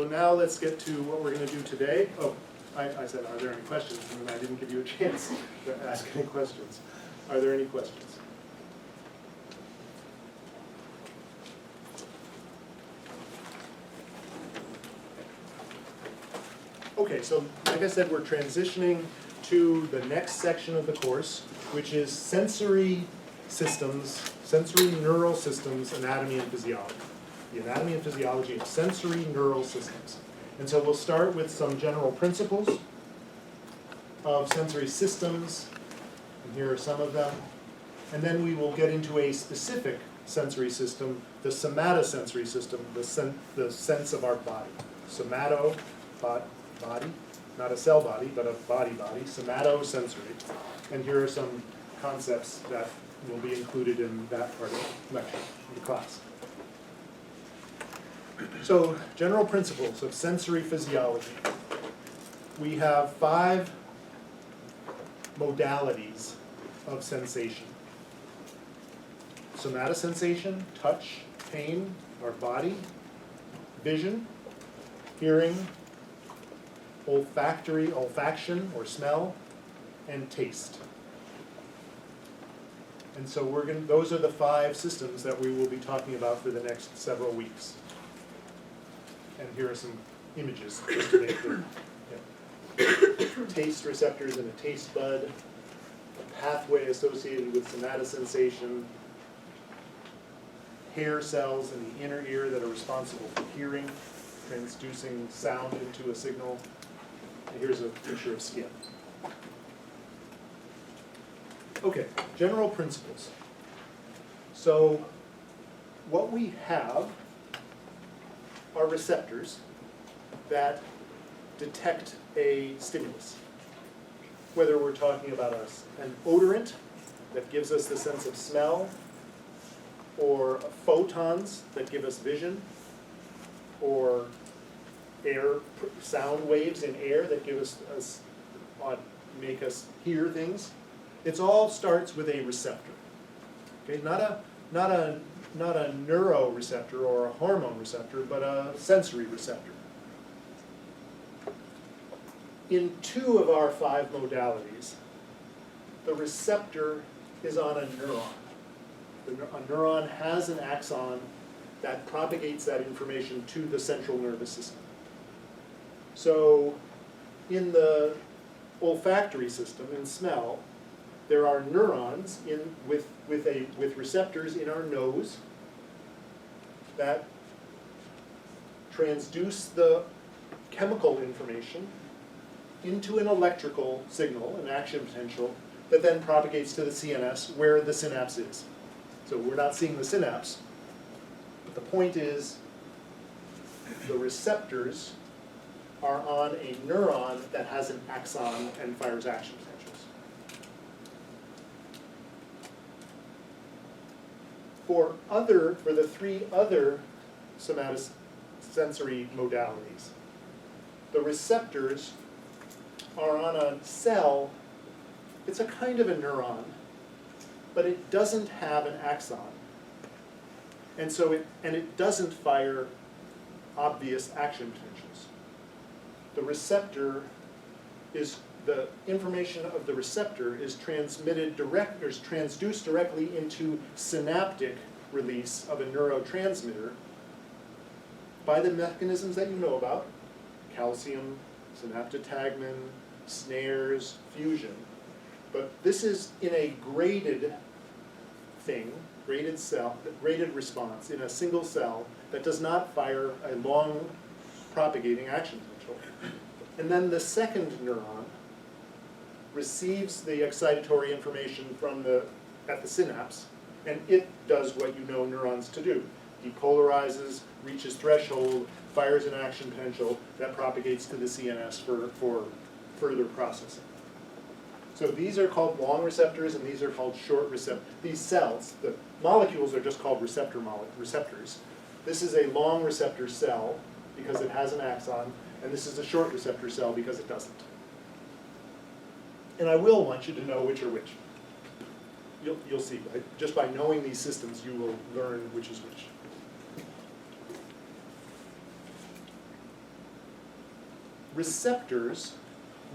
So now let's get to what we're going to do today. Oh, I said, are there any questions? And I didn't give you a chance to ask any questions. Are there any questions? Okay, so like I said, we're transitioning to the next section of the course, which is sensory systems, sensory neural systems, anatomy and physiology. The anatomy and physiology of sensory neural systems. And so we'll start with some general principles of sensory systems, and here are some of them. And then we will get into a specific sensory system, the somatosensory system, the sense of our body. Somato, body, not a cell body, but a body, somatosensory. And here are some concepts that will be included in that part of the lecture, in the class. So, general principles of sensory physiology. We have 5 modalities of sensation. Somatosensation, touch, pain, our body, vision, hearing, olfaction or smell, and taste. And so those are the 5 systems that we will be talking about for the next several weeks. And here are some images just to make clear. Yeah. Taste receptors in a taste bud, a pathway associated with somatosensation, hair cells in the inner ear that are responsible for hearing, transducing sound into a signal. And here's a picture of skin. Okay, general principles. So what we have are receptors that detect a stimulus. Whether we're talking about an odorant that gives us the sense of smell, or photons that give us vision, or sound waves in air that give us make us hear things. It all starts with a receptor. Okay, not a neuroreceptor or a hormone receptor, but a sensory receptor. In 2 of our 5 modalities, the receptor is on a neuron. A neuron has an axon that propagates that information to the central nervous system. So in the olfactory system, in smell, there are neurons with receptors in our nose that transduce the chemical information into an electrical signal, an action potential, that then propagates to the CNS where the synapse is. So we're not seeing the synapse, but the point is the receptors are on a neuron that has an axon and fires action potentials. For the 3 other somatosensory modalities, the receptors are on a cell. It's a kind of a neuron, but it doesn't have an axon. And so it doesn't fire obvious action potentials. The information of the receptor is transduced directly into synaptic release of a neurotransmitter by the mechanisms that you know about: calcium, synaptotagmin, snares, fusion. But this is in a graded graded response in a single cell that does not fire a long propagating action potential. And then the second neuron receives the excitatory information at the synapse, and it does what you know neurons to do. Depolarizes, reaches threshold, fires an action potential that propagates to the CNS for further processing. So these are called long receptors, and these are called short receptors. These cells, the molecules are just called receptors. This is a long receptor cell because it has an axon, and this is a short receptor cell because it doesn't. And I will want you to know which are which. You'll see. Just by knowing these systems, you will learn which is which. receptors,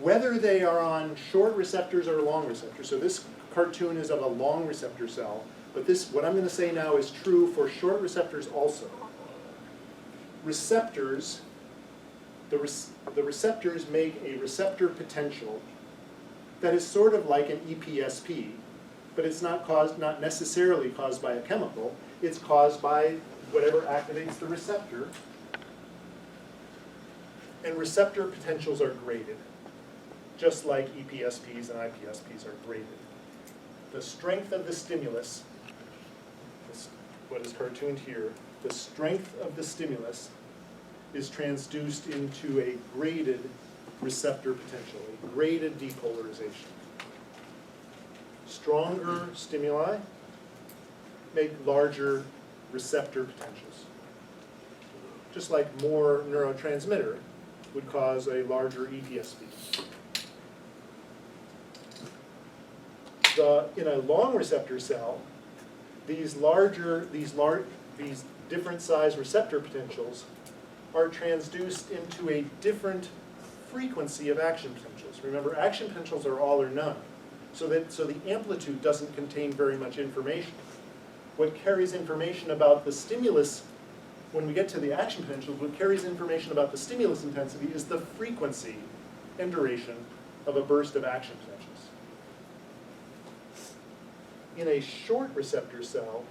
whether they are on short receptors or long receptors. So this cartoon is of a long receptor cell, but this, what I'm going to say now, is true for short receptors also. Receptors, the receptors make a receptor potential that is sort of like an EPSP, but it's not necessarily caused by a chemical. It's caused by whatever activates the receptor. And receptor potentials are graded, just like EPSPs and IPSPs are graded. The strength of the stimulus, what is cartooned here, the strength of the stimulus is transduced into a graded receptor potential, a graded depolarization. Stronger stimuli make larger receptor potentials. Just like more neurotransmitter would cause a larger EPSP. In a long receptor cell, these different size receptor potentials are transduced into a different frequency of action potentials. Remember, action potentials are all or none, so the amplitude doesn't contain very much information. What carries information about the stimulus, when we get to the action potentials, what carries information about the stimulus intensity is the frequency and duration of a burst of action potentials. In a short receptor cell,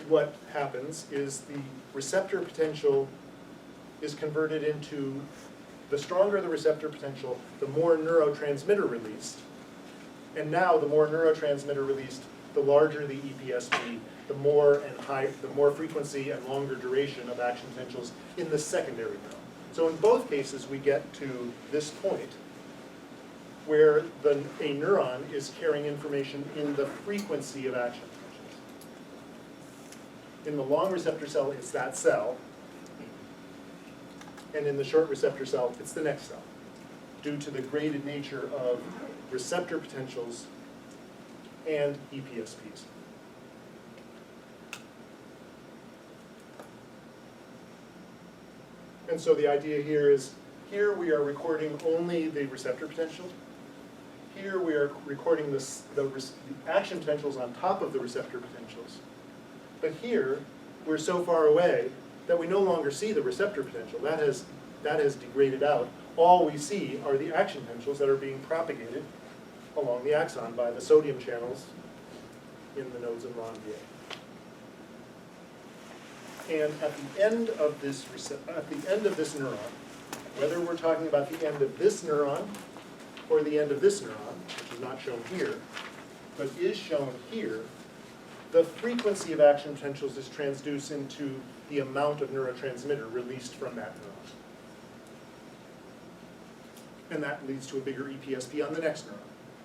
what happens is the receptor potential is converted into, the stronger the receptor potential, the more neurotransmitter released. And now the more neurotransmitter released, the larger the EPSP, the more frequency and longer duration of action potentials in the secondary neuron. So in both cases, we get to this point where a neuron is carrying information in the frequency of action potentials. In the long receptor cell, it's that cell. And in the short receptor cell, it's the next cell, due to the graded nature of receptor potentials and EPSPs. And so the idea here is, here we are recording only the receptor potential. Here we are recording the action potentials on top of the receptor potentials. But here, we're so far away that we no longer see the receptor potential. That has degraded out. All we see are the action potentials that are being propagated along the axon by the sodium channels in the nodes of Ron VA. And at the end of this neuron, whether we're talking about the end of this neuron or the end of this neuron, which is not shown here, but is shown here, the frequency of action potentials is transduced into the amount of neurotransmitter released from that neuron. And that leads to a bigger EPSP on the next neuron.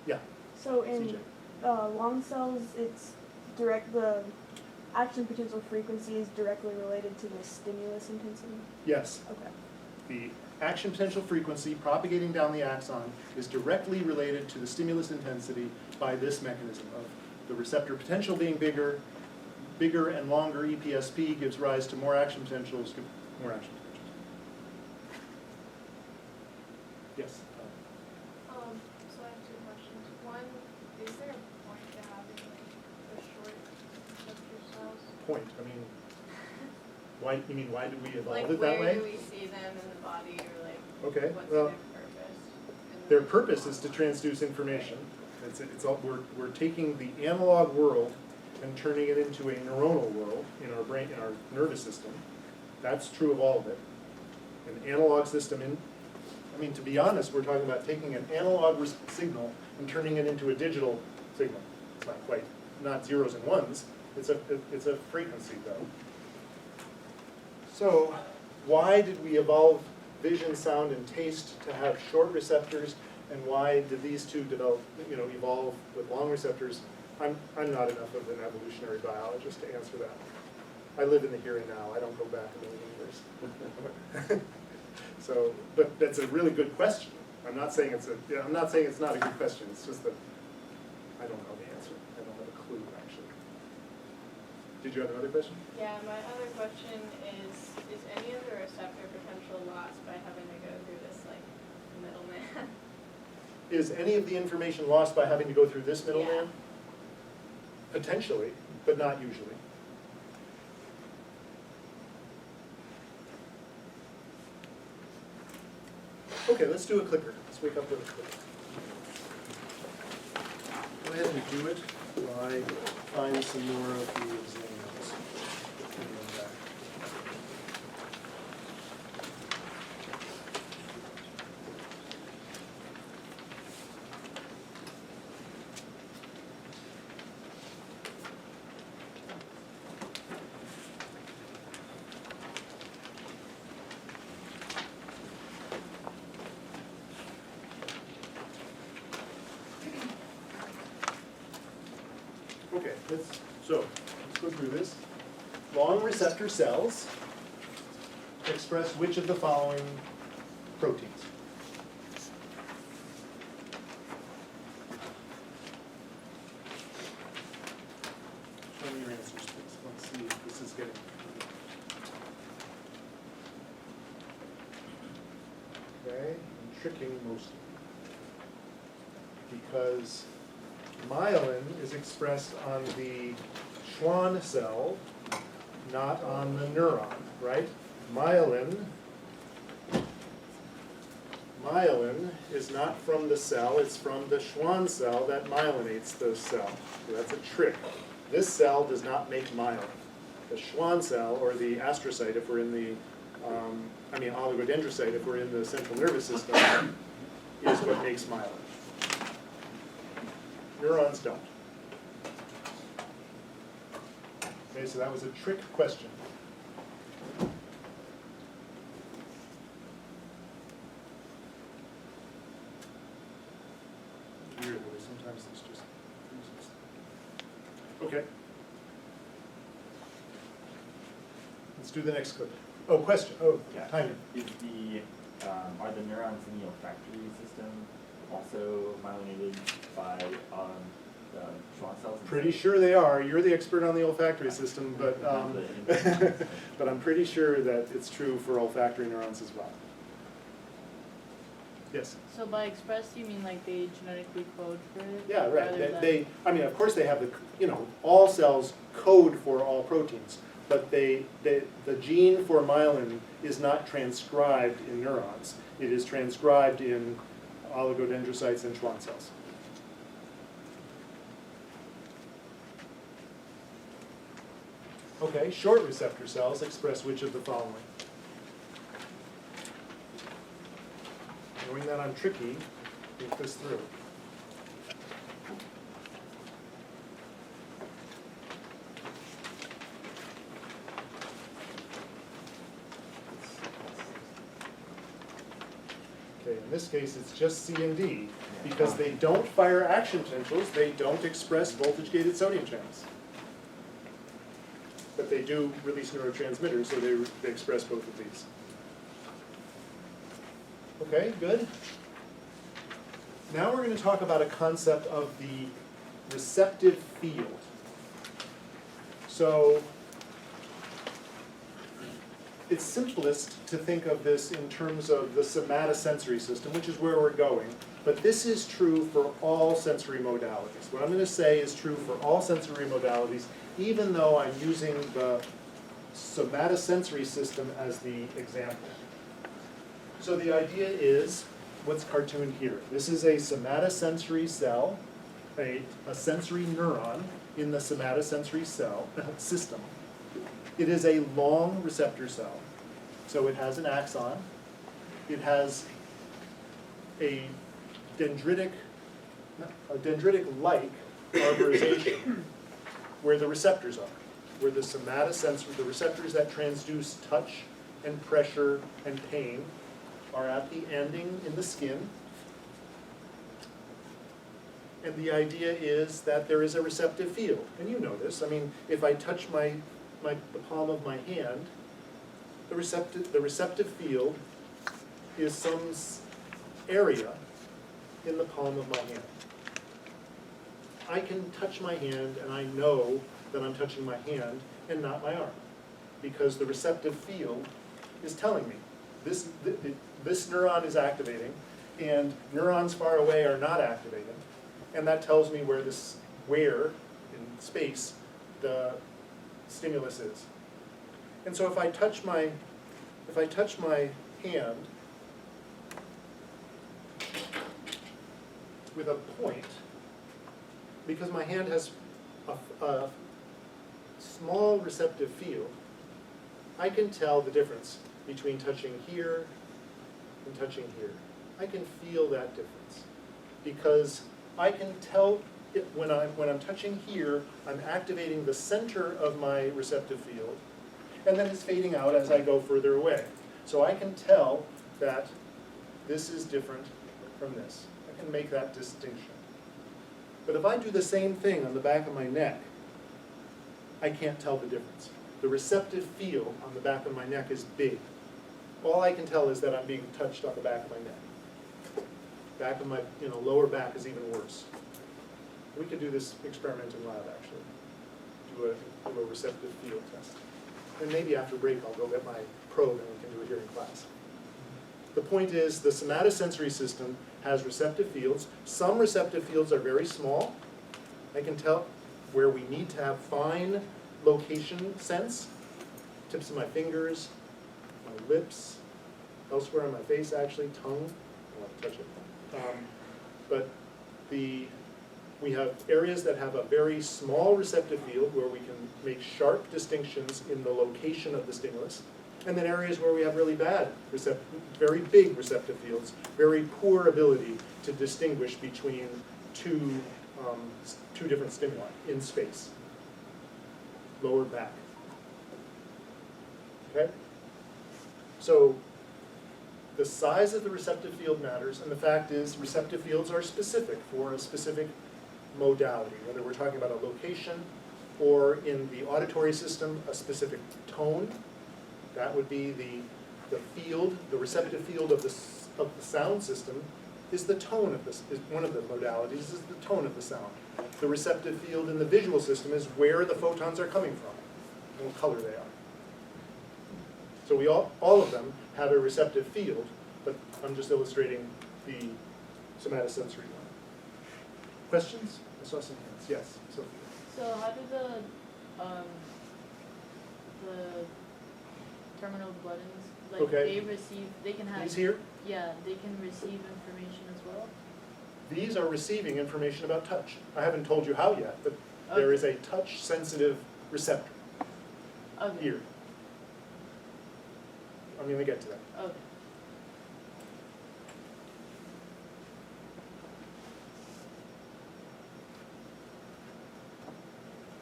Yeah? So in long cells, it's the action potential frequency is directly related to the stimulus intensity? Yes. Okay. The action potential frequency propagating down the axon is directly related to the stimulus intensity by this mechanism of the receptor potential being bigger and longer EPSP gives rise to more action potentials, more action potentials. Yes? So I have two questions. One, is there a point to having the short receptor cells? Point, I mean, why did we evolve Like, it that way? where do we see them in the body, or like, Okay, what's well, their purpose? their purpose is to transduce information. We're taking the analog world and turning it into a neuronal world in our brain, in our nervous system. That's true of all of it. An analog system to be honest, we're talking about taking an analog signal and turning it into a digital signal. It's not zeros and ones. It's a frequency though. So why did we evolve vision, sound, and taste to have short receptors, and why did these two evolve with long receptors? I'm not enough of an evolutionary biologist to answer that. I live in the here and now. I don't go back a million years. So, but that's a really good question. I'm not saying it's not a good question. It's just that I don't know the answer. I don't have a clue actually. Did you have another question? Yeah, my other question is any of the receptor potential lost by having Is any of the information lost by having to go through this middleman? Potentially, but not usually. Okay, let's do a clicker. Let's wake up with a clicker. Go ahead and do it while I find some more of the exam notes. Put them back. Okay, let's go through this. Long receptor cells express which of the following proteins? Show me your answers, please. Let's see if this is getting. Okay, I'm tricking most of you. Because myelin is expressed on the Schwann cell, not on the neuron, right? Myelin is not from the cell, it's from the Schwann cell that myelinates the cell. So that's a trick. This cell does not make myelin. The Schwann cell, or the astrocyte if we're in the, oligodendrocyte if we're in the central nervous system, is what makes myelin. Neurons don't. Okay, so that was a trick question. Weird, but sometimes this just freezes. Okay. Let's do the next clip. Oh, question. Oh, Yeah. timer. Is are the neurons in the olfactory system also myelinated by the Schwann cells? Pretty sure they are. You're the expert on the olfactory system, but but I'm pretty sure that it's true for olfactory neurons as well. Yes. So by express, you mean like they genetically code for it? Yeah, right. rather They, than- of course they have all cells code for all proteins, but the gene for myelin is not transcribed in neurons. It is transcribed in oligodendrocytes and Schwann cells. Okay, short receptor cells express which of the following? Knowing that I'm tricky, think this through. Okay, in this case, it's just C and D, because they don't fire action potentials, they don't express voltage-gated sodium channels. But they do release neurotransmitters, so they express both of these. Okay, good. Now we're going to talk about a concept of the receptive field. So it's simplest to think of this in terms of the somatosensory system, which is where we're going. But this is true for all sensory modalities. What I'm going to say is true for all sensory modalities, even though I'm using the somatosensory system as the example. So the idea is, what's cartooned here? This is a somatosensory cell, a sensory neuron in the somatosensory cell system. It is a long receptor cell. So it has an axon. It has a dendritic-like arborization where the receptors are, where the somatosensory, the receptors that transduce touch and pressure and pain are at the ending in the skin. And the idea is that there is a receptive field. And you know this. I mean, if I touch the palm of my hand, the receptive field is some area in the palm of my hand. I can touch my hand and I know that I'm touching my hand and not my arm, because the receptive field is telling me this neuron is activating and neurons far away are not activated, and that tells me where in space the stimulus is. And so if I touch my hand with a point, because my hand has a small receptive field, I can tell the difference between touching here and touching here. I can feel that difference because I can tell it when I'm touching here, I'm activating the center of my receptive field, and then it's fading out as I go further away. So I can tell that this is different from this. I can make that distinction. But if I do the same thing on the back of my neck, I can't tell the difference. The receptive field on the back of my neck is big. All I can tell is that I'm being touched on the back of my neck. Back of my lower back is even worse. We could do this experiment in lab, actually. Do a receptive field test. And maybe after break I'll go get my probe and we can do it here in class. The point is the somatosensory system has receptive fields. Some receptive fields are very small. I can tell where we need to have fine location sense. Tips of my fingers, my lips, elsewhere on my face actually, tongue. I want to touch it. But we have areas that have a very small receptive field where we can make sharp distinctions in the location of the stimulus, and then areas where we have really bad, very big receptive fields, very poor ability to distinguish between two different stimuli in space. Lower back. Okay? So the size of the receptive field matters, and the fact is receptive fields are specific for a specific modality, whether we're talking about a location or in the auditory system, a specific tone. That would be the field, the receptive field of the sound system is the tone of this, is one of the modalities, is the tone of the sound. The receptive field in the visual system is where the photons are coming from, and what color they are. So we all of them have a receptive field, but I'm just illustrating the somatosensory one. Questions? I saw some hands. Yes, Sophia. So how do the terminal buttons, like Okay. they can have. These here? Yeah, they can receive information as well? These are receiving information about touch. I haven't told you how yet, but there is a touch-sensitive receptor Okay. here. I'm going to get to that. Okay.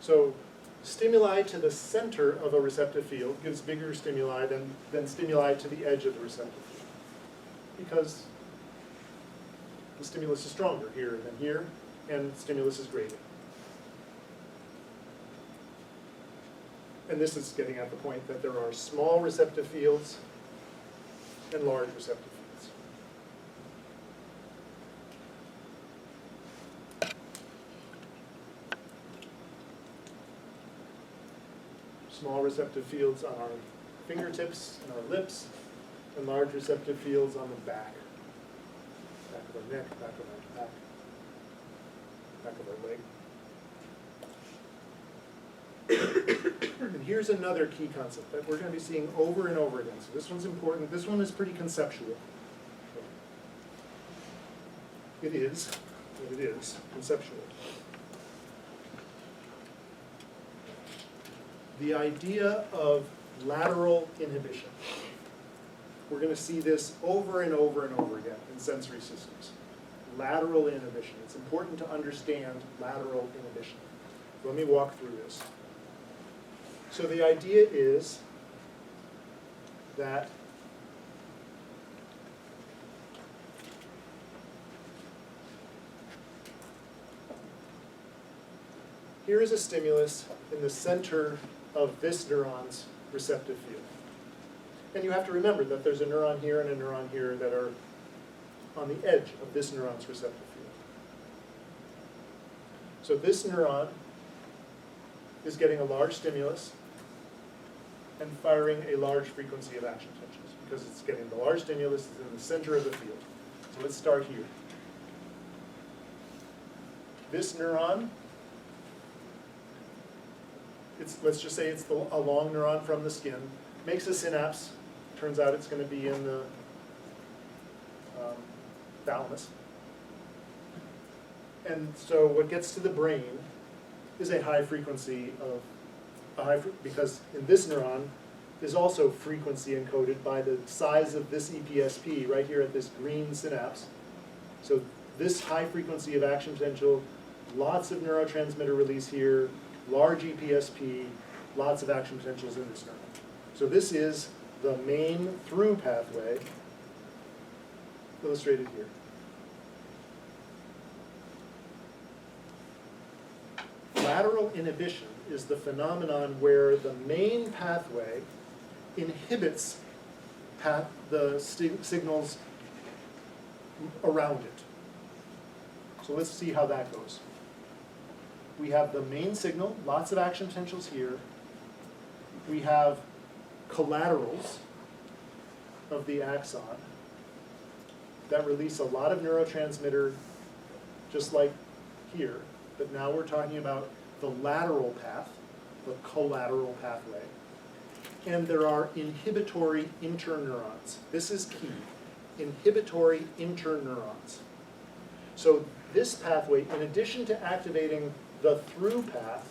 So stimuli to the center of a receptive field gives bigger stimuli than stimuli to the edge of the receptive field. Because the stimulus is stronger here than here, and stimulus is greater. And this is getting at the point that there are small receptive fields and large receptive fields. Small receptive fields on our fingertips and our lips, and large receptive fields on the back. Back of our neck, back of our back, back of our leg. And here's another key concept that we're going to be seeing over and over again. So this one's important. This one is pretty conceptual. It is conceptual. The idea of lateral inhibition. We're going to see this over and over and over again in sensory systems. Lateral inhibition. It's important to understand lateral inhibition. Let me walk through this. So the idea is that here is a stimulus in the center of this neuron's receptive field. And you have to remember that there's a neuron here and a neuron here that are on the edge of this neuron's receptive field. So this neuron is getting a large stimulus and firing a large frequency of action touches because it's getting the large stimulus is in the center of the field. So let's start here. This neuron, let's just say it's a long neuron from the skin, makes a synapse. Turns out it's going to be in the thalamus. And so what gets to the brain is a high frequency because in this neuron is also frequency encoded by the size of this EPSP right here at this green synapse. So this high frequency of action potential, lots of neurotransmitter release here, large EPSP, lots of action potentials in this neuron. So this is the main through pathway illustrated here. Lateral inhibition is the phenomenon where the main pathway inhibits the signals around it. So let's see how that goes. We have the main signal, lots of action potentials here. We have collaterals of the axon that release a lot of neurotransmitter, just like here. But now we're talking about the lateral path, the collateral pathway. And there are inhibitory interneurons. This is key. Inhibitory interneurons. So this pathway, in addition to activating the through path,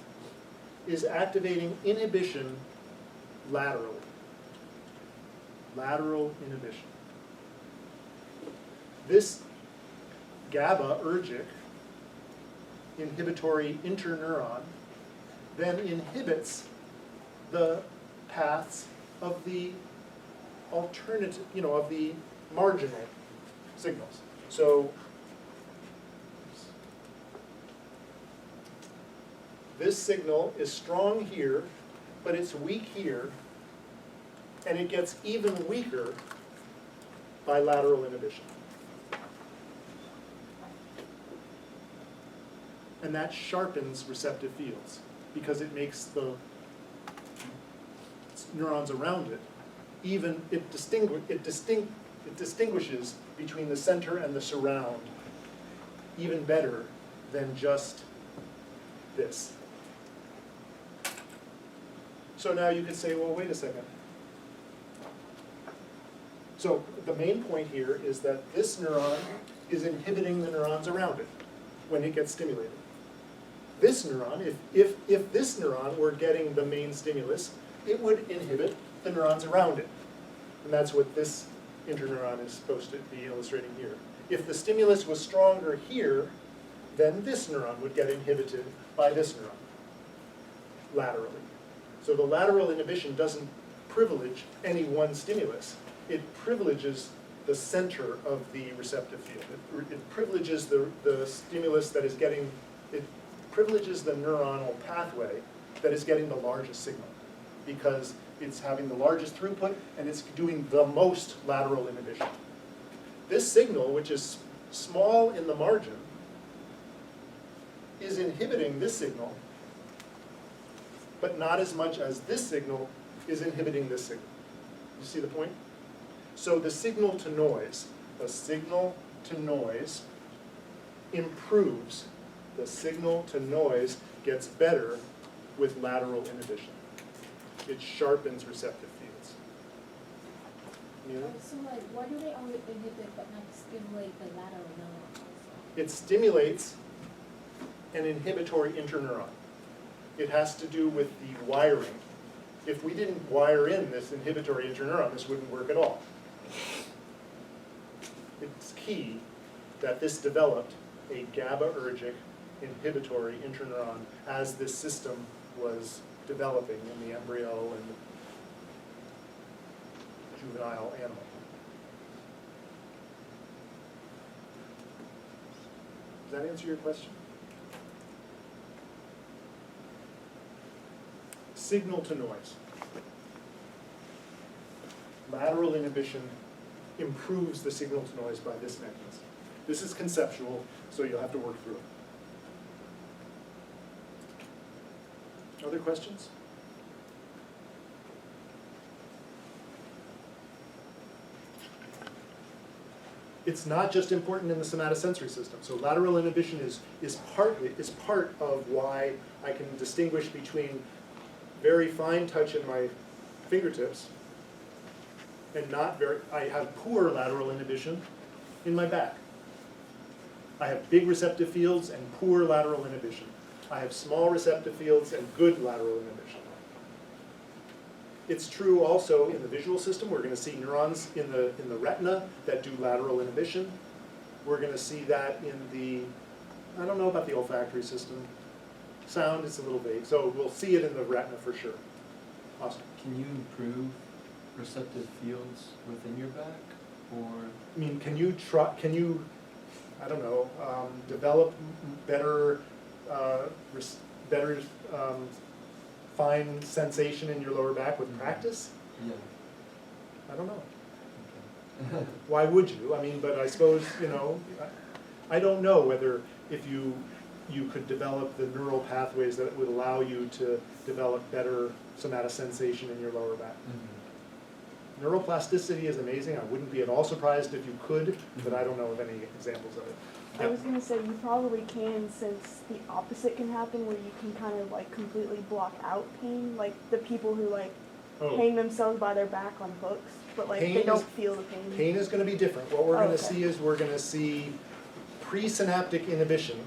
is activating inhibition laterally. Lateral inhibition. This GABAergic inhibitory interneuron then inhibits the paths of the alternative, of the marginal signals. So this signal is strong here, but it's weak here, and it gets even weaker by lateral inhibition. And that sharpens receptive fields because it makes the neurons around it even, it distinguishes between the center and the surround even better than just this. So now you could say, well, wait a second. So the main point here is that this neuron is inhibiting the neurons around it when it gets stimulated. This neuron, if this neuron were getting the main stimulus, it would inhibit the neurons around it. And that's what this interneuron is supposed to be illustrating here. If the stimulus was stronger here, then this neuron would get inhibited by this neuron laterally. So the lateral inhibition doesn't privilege any one stimulus. It privileges the center of the receptive field. It privileges the stimulus that is getting, it privileges the neuronal pathway that is getting the largest signal because it's having the largest throughput and it's doing the most lateral inhibition. This signal, which is small in the margin, is inhibiting this signal, but not as much as this signal is inhibiting this signal. You see the point? So the signal to noise improves. The signal to noise gets better with lateral inhibition. It sharpens receptive fields. Yeah? So like, why do they only inhibit but not stimulate the lateral neuron also? It stimulates an inhibitory interneuron. It has to do with the wiring. If we didn't wire in this inhibitory interneuron, this wouldn't work at all. It's key that this developed a GABAergic inhibitory interneuron as this system was developing in the embryo and juvenile animal. Does that answer your question? Signal to noise. Lateral inhibition improves the signal to noise by this mechanism. This is conceptual, so you'll have to work through it. Other questions? It's not just important in the somatosensory system. So lateral inhibition is part of why I can distinguish between very fine touch in my fingertips and I have poor lateral inhibition in my back. I have big receptive fields and poor lateral inhibition. I have small receptive fields and good lateral inhibition. It's true also in the visual system. We're going to see neurons in the retina that do lateral inhibition. We're going to see that in the, I don't know about the olfactory system. Sound is a little vague, so we'll see it in the retina for sure. Awesome. Can you improve receptive fields within your back, or? I mean, can you, I don't know, develop better, fine sensation in your lower back with practice? Yeah. I don't know. Okay. Why would you? I mean, but I suppose, you know, I don't know whether if you could develop the neural pathways that would allow you to develop better somatosensation in your lower back. Mhm. Neuroplasticity is amazing. I wouldn't be at all surprised if you could, but I don't know of any examples of it. I was gonna say you probably can, since the opposite can happen where you can kind of like completely block out pain, like the people who like Oh. hang themselves by their back on hooks, but like Pain they don't is- feel the pain. Pain is going to be different. What we're Oh, going to okay. see is we're going to see presynaptic inhibition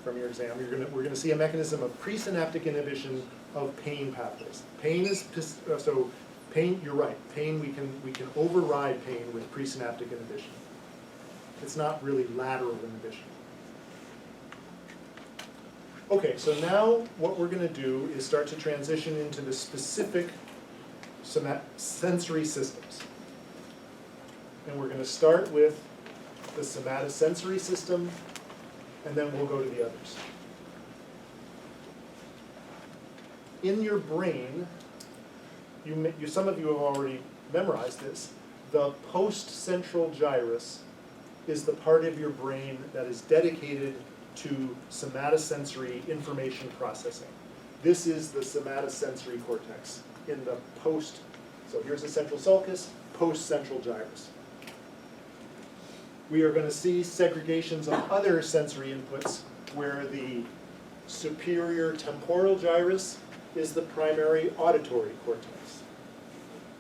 from your exam. We're going to see a mechanism of presynaptic inhibition of pain pathways. Pain is so pain. You're right. Pain we can override pain with presynaptic inhibition. It's not really lateral inhibition. Okay, so now what we're going to do is start to transition into the specific sensory systems. And we're going to start with the somatosensory system, and then we'll go to the others. In your brain, some of you have already memorized this, the post-central gyrus is the part of your brain that is dedicated to somatosensory information processing. This is the somatosensory cortex in the post. So here's the central sulcus, post-central gyrus. We are going to see segregations of other sensory inputs where the superior temporal gyrus is the primary auditory cortex.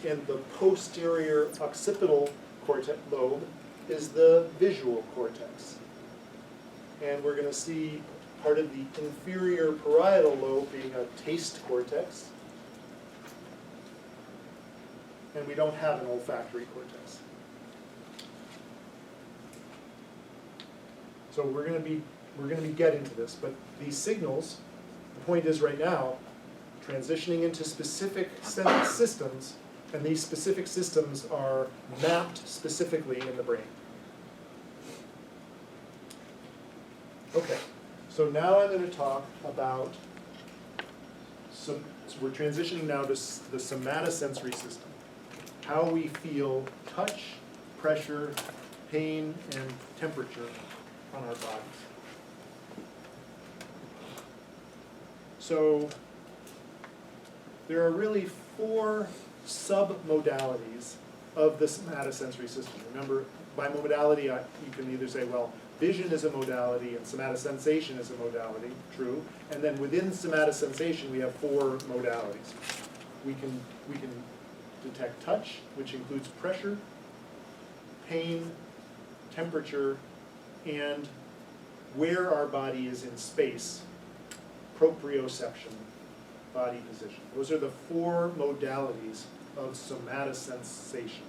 And the posterior occipital cortex lobe is the visual cortex. And we're going to see part of the inferior parietal lobe being a taste cortex. And we don't have an olfactory cortex. So we're going to be getting to this, but these signals, the point is right now, transitioning into specific systems, and these specific systems are mapped specifically in the brain. Okay, so now I'm going to talk about so we're transitioning now to the somatosensory system. How we feel touch, pressure, pain, and temperature on our bodies. So there are really 4 sub-modalities of the somatosensory system. Remember, by modality, you can either say, well, vision is a modality and somatosensation is a modality, true. And then within somatosensation, we have 4 modalities. We can detect touch, which includes pressure, pain, temperature, and where our body is in space, proprioception, body position. Those are the 4 modalities of somatosensation.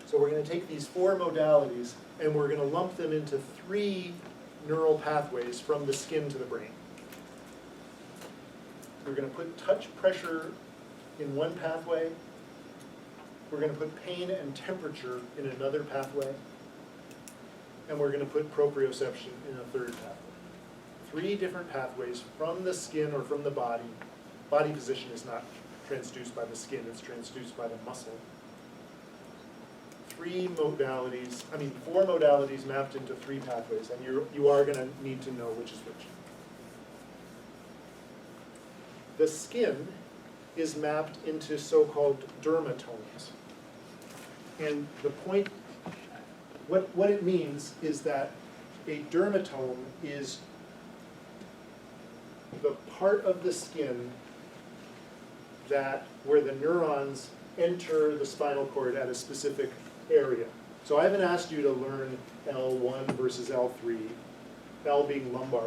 So we're going to take these 4 modalities and we're going to lump them into 3 neural pathways from the skin to the brain. We're going to put touch, pressure in one pathway. We're going to put pain and temperature in another pathway. And we're going to put proprioception in a third pathway. 3 different pathways from the skin or from the body. Body position is not transduced by the skin, it's transduced by the muscle. 4 modalities mapped into 3 pathways, and you are going to need to know which is which. The skin is mapped into so-called dermatomes. And the point what it means is that a dermatome is the part of the skin that where the neurons enter the spinal cord at a specific area. So I haven't asked you to learn L1 versus L3, L being lumbar.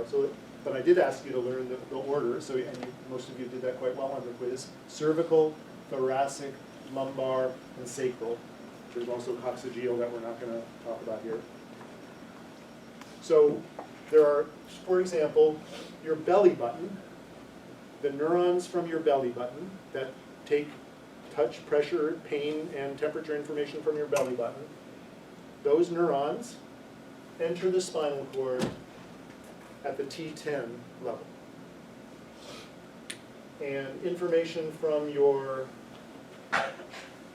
But I did ask you to learn the order. So most of you did that quite well on the quiz. Cervical, thoracic, lumbar, and sacral. There's also coccygeal that we're not going to talk about here. So there are, for example, your belly button, the neurons from your belly button that take touch, pressure, pain, and temperature information from your belly button. Those neurons enter the spinal cord at the T10 level. And information from your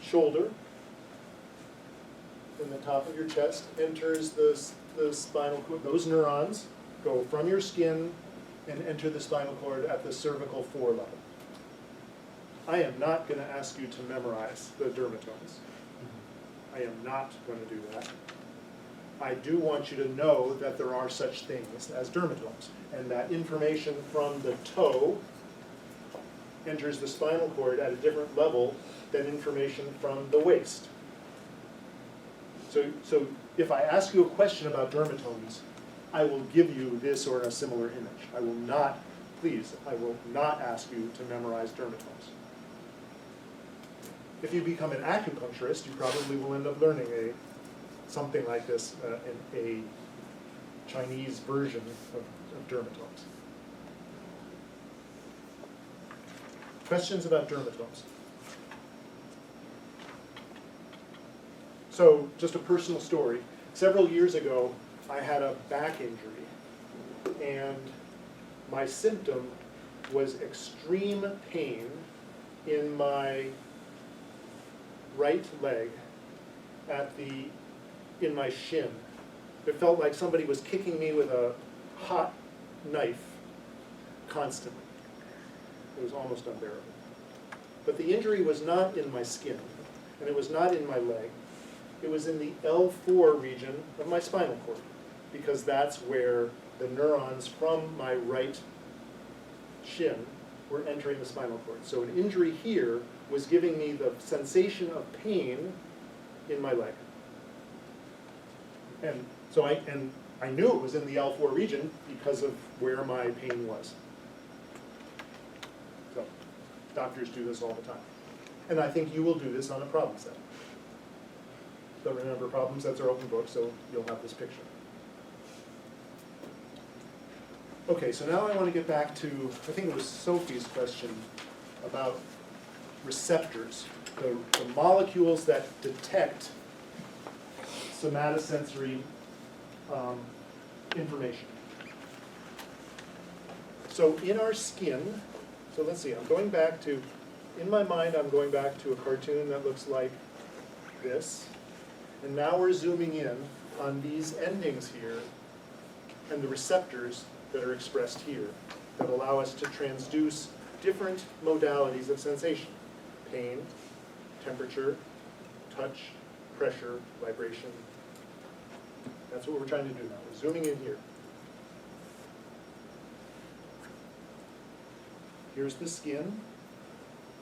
shoulder in the top of your chest enters the spinal cord. Those neurons go from your skin and enter the spinal cord at the cervical 4 level. I am not going to ask you to memorize the dermatomes. I am not going to do that. I do want you to know that there are such things as dermatomes, and that information from the toe enters the spinal cord at a different level than information from the waist. So if I ask you a question about dermatomes, I will give you this or a similar image. I will not ask you to memorize dermatomes. If you become an acupuncturist, you probably will end up learning something like this, a Chinese version of dermatomes. Questions about dermatomes? So, just a personal story. Several years ago, I had a back injury, and my symptom was extreme pain in my right leg in my shin. It felt like somebody was kicking me with a hot knife constantly. It was almost unbearable. But the injury was not in my skin, and it was not in my leg. It was in the L4 region of my spinal cord, because that's where the neurons from my right shin were entering the spinal cord. So an injury here was giving me the sensation of pain in my leg. And so I knew it was in the L4 region because of where my pain was. So doctors do this all the time. And I think you will do this on a problem set. So remember, problem sets are open books, so you'll have this picture. Okay, so now I want to get back to, I think it was Sophie's question about receptors, the molecules that detect somatosensory information. So in our skin, so let's see, in my mind I'm going back to a cartoon that looks like this. And now we're zooming in on these endings here and the receptors that are expressed here that allow us to transduce different modalities of sensation: pain, temperature, touch, pressure, vibration. That's what we're trying to do now. We're zooming in here. Here's the skin,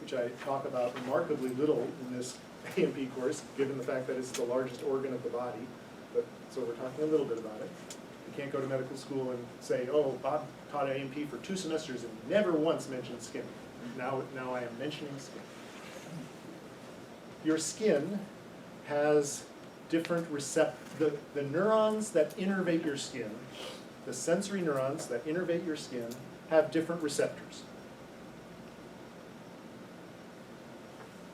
which I talk about remarkably little in this A&P course, given the fact that it's the largest organ of the body. But so we're talking a little bit about it. You can't go to medical school and say, oh, Bob taught A&P for 2 semesters and never once mentioned skin. Now I am mentioning skin. Your skin has different the neurons that innervate your skin, the sensory neurons that innervate your skin, have different receptors.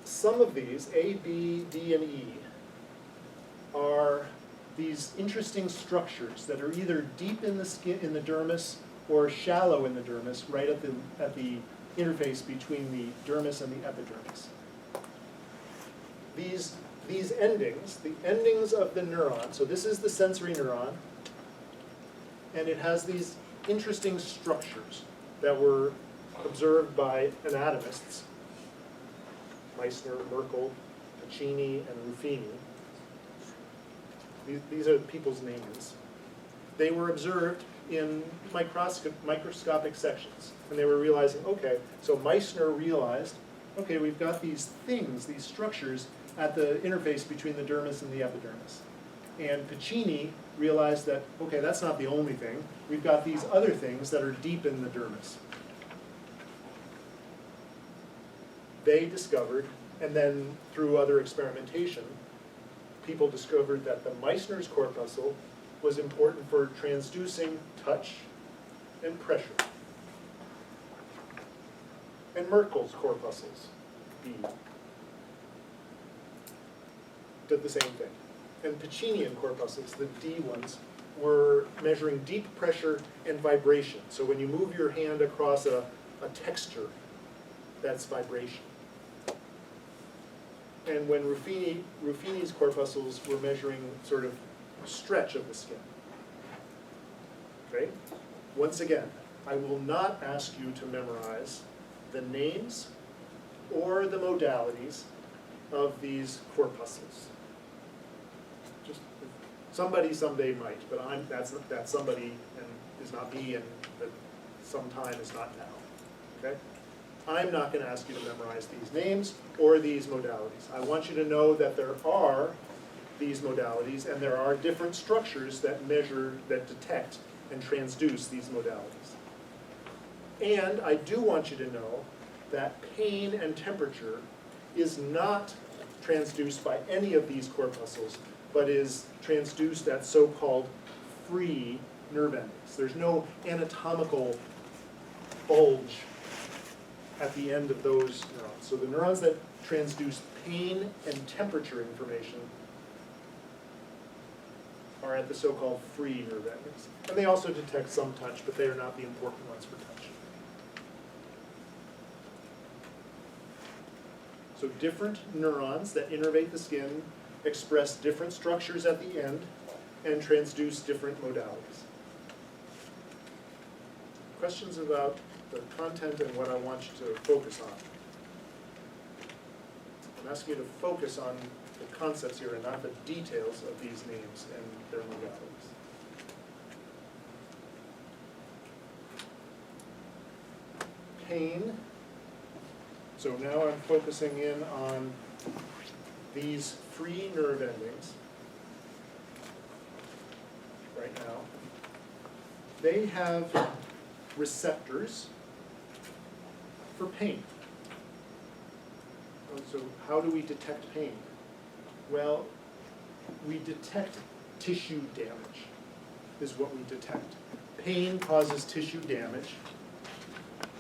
Some of these, A, B, D, and E, are these interesting structures that are either deep in the skin, in the dermis, or shallow in the dermis, right at the interface between the dermis and the epidermis. These endings, the endings of the neuron, so this is the sensory neuron, and it has these interesting structures that were observed by anatomists, Meissner, Merkel, Piccini, and Ruffini. these are people's names. They were observed in microscopic sections, and they were realizing, okay, so Meissner realized, okay, we've got these things, these structures at the interface between the dermis and the epidermis. And Piccini realized that, okay, that's not the only thing. We've got these other things that are deep in the dermis. They discovered, and then through other experimentation, people discovered that the Meissner's corpuscle was important for transducing touch and pressure. And Merkel's corpuscles, B, did the same thing. And Piccinian corpuscles, the D ones, were measuring deep pressure and vibration. So when you move your hand across a texture, that's vibration. And when Ruffini's corpuscles were measuring sort of stretch of the skin. Okay? Once again, I will not ask you to memorize the names or the modalities of these corpuscles. Just somebody someday might, but that's somebody and is not me, and that sometime is not now. Okay? I'm not going to ask you to memorize these names or these modalities. I want you to know that there are these modalities, and there are different structures that measure, that detect, and transduce these modalities. And I do want you to know that pain and temperature is not transduced by any of these corpuscles, but is transduced at so-called free nerve endings. There's no anatomical bulge at the end of those neurons. So the neurons that transduce pain and temperature information are at the so-called free nerve endings. And they also detect some touch, but they are not the important ones for touch. So different neurons that innervate the skin express different structures at the end and transduce different modalities. Questions about the content and what I want you to focus on? I'm asking you to focus on the concepts here and not the details of these names and their modalities. Pain. So now I'm focusing in on these free nerve endings right now. They have receptors for pain. So how do we detect pain? Well, we detect tissue damage, is what we detect. Pain causes tissue damage,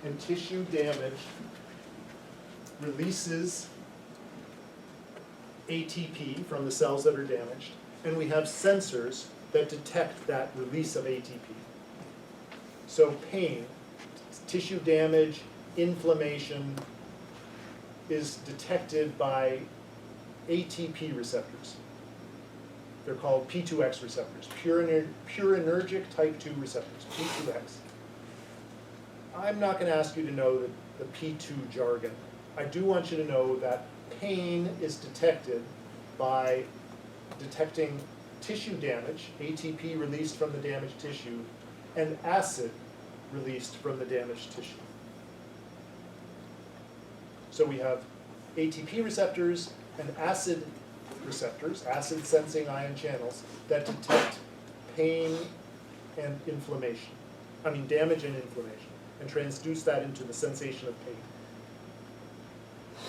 and tissue damage releases ATP from the cells that are damaged, and we have sensors that detect that release of ATP. So pain, tissue damage, inflammation is detected by ATP receptors. They're called P2X receptors, purinergic type 2 receptors, P2X. I'm not going to ask you to know the P2 jargon. I do want you to know that pain is detected by detecting tissue damage, ATP released from the damaged tissue, and acid released from the damaged tissue. So we have ATP receptors and acid receptors, acid sensing ion channels, that detect pain and inflammation. Damage and inflammation, and transduce that into the sensation of pain.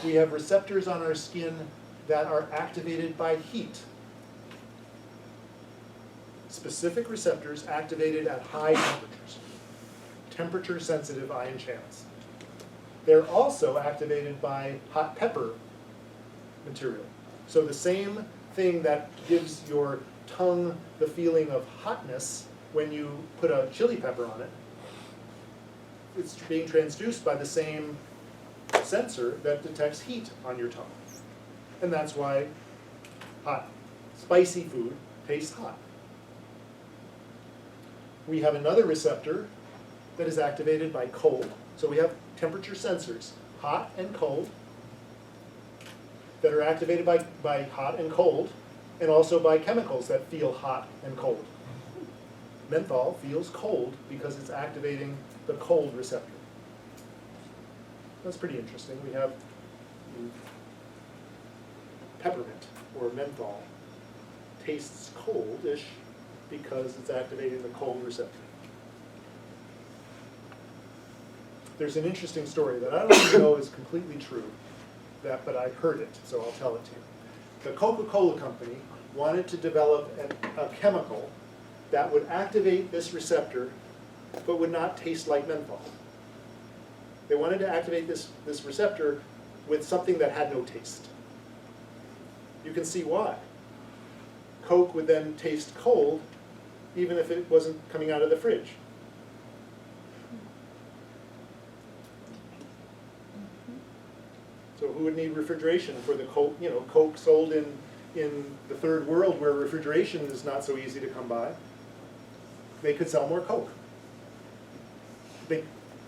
We have receptors on our skin that are activated by heat. Specific receptors activated at high temperatures, temperature-sensitive ion channels. They're also activated by hot pepper material. So the same thing that gives your tongue the feeling of hotness when you put a chili pepper on it, it's being transduced by the same sensor that detects heat on your tongue. And that's why hot, spicy food tastes hot. We have another receptor that is activated by cold. So we have temperature sensors, hot and cold, that are activated by hot and cold, and also by chemicals that feel hot and cold. Menthol feels cold because it's activating the cold receptor. That's pretty interesting. We have peppermint or menthol tastes coldish because it's activating the cold receptor. There's an interesting story that I don't even know is completely true, but I heard it, so I'll tell it to you. The Coca-Cola company wanted to develop a chemical that would activate this receptor but would not taste like menthol. They wanted to activate this receptor with something that had no taste. You can see why. Coke would then taste cold even if it wasn't coming out of the fridge. So who would need refrigeration for the Coke? You know, Coke sold in the third world where refrigeration is not so easy to come by. They could sell more Coke.